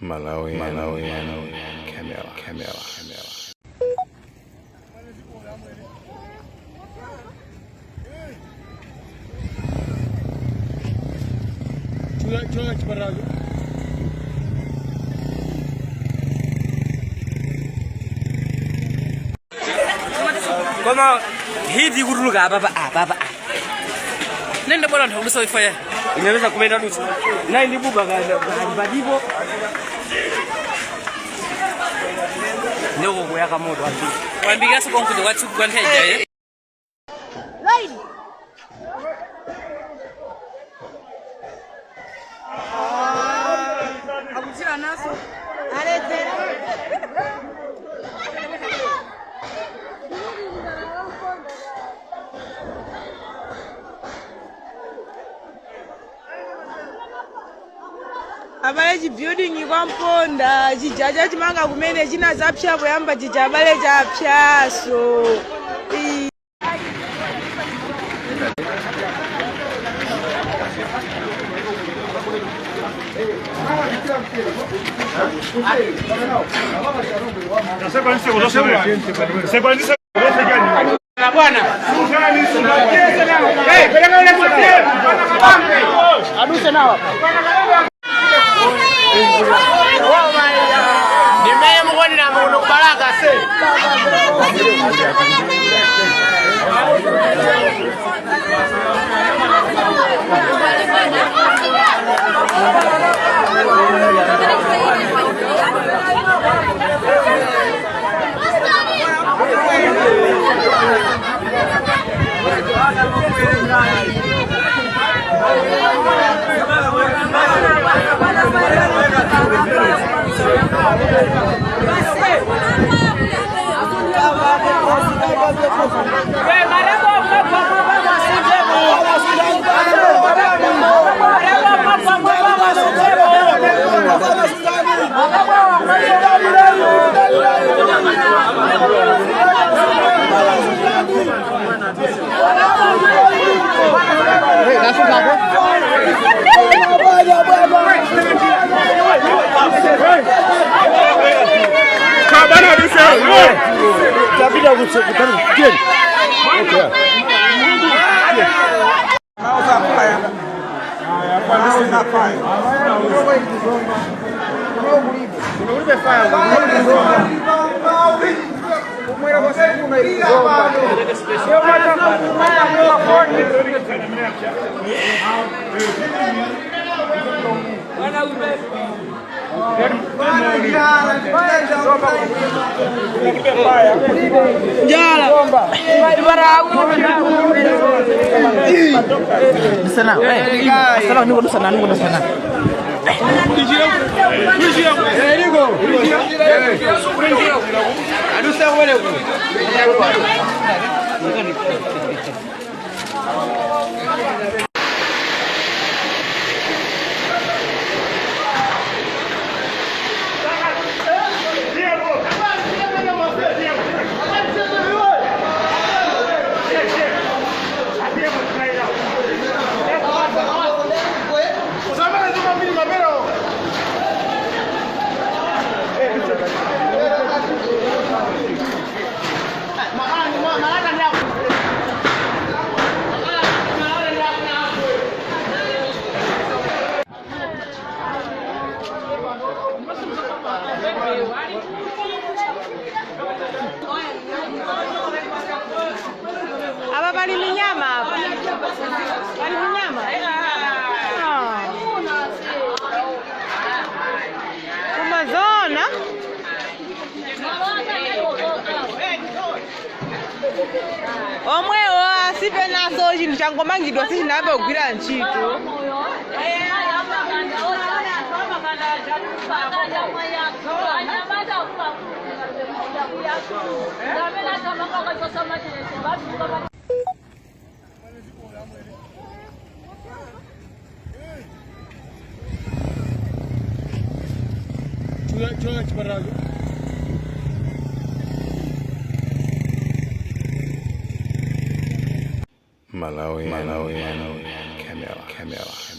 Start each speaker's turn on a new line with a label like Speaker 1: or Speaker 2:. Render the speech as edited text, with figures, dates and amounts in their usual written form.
Speaker 1: Malawi, Camera.
Speaker 2: Kama hivi kuruka hapa. Nenda bwana nitaulisa wifi. Inaweza kumenda nusu. Na ndi buba badibo. Ndio kuyaka moto wapi. Wambiga soko nkudo watu kwanteja eh.
Speaker 3: Right. Akutira naso. Alete. Abale building kwa mponda chijaja chimanga kumene china zapsha poyamba chijabale chapsha so
Speaker 2: Bwana. Hey, peleka ile aduse nao. Nimeye mgoni na mgoni kubaraka se.
Speaker 3: Aba bali minyama hapa. Bali minyama. Umazona? Omwewo asipe naso chintu changomangidwa sichinambe kugwira ntchito.
Speaker 1: Malawi, Camera.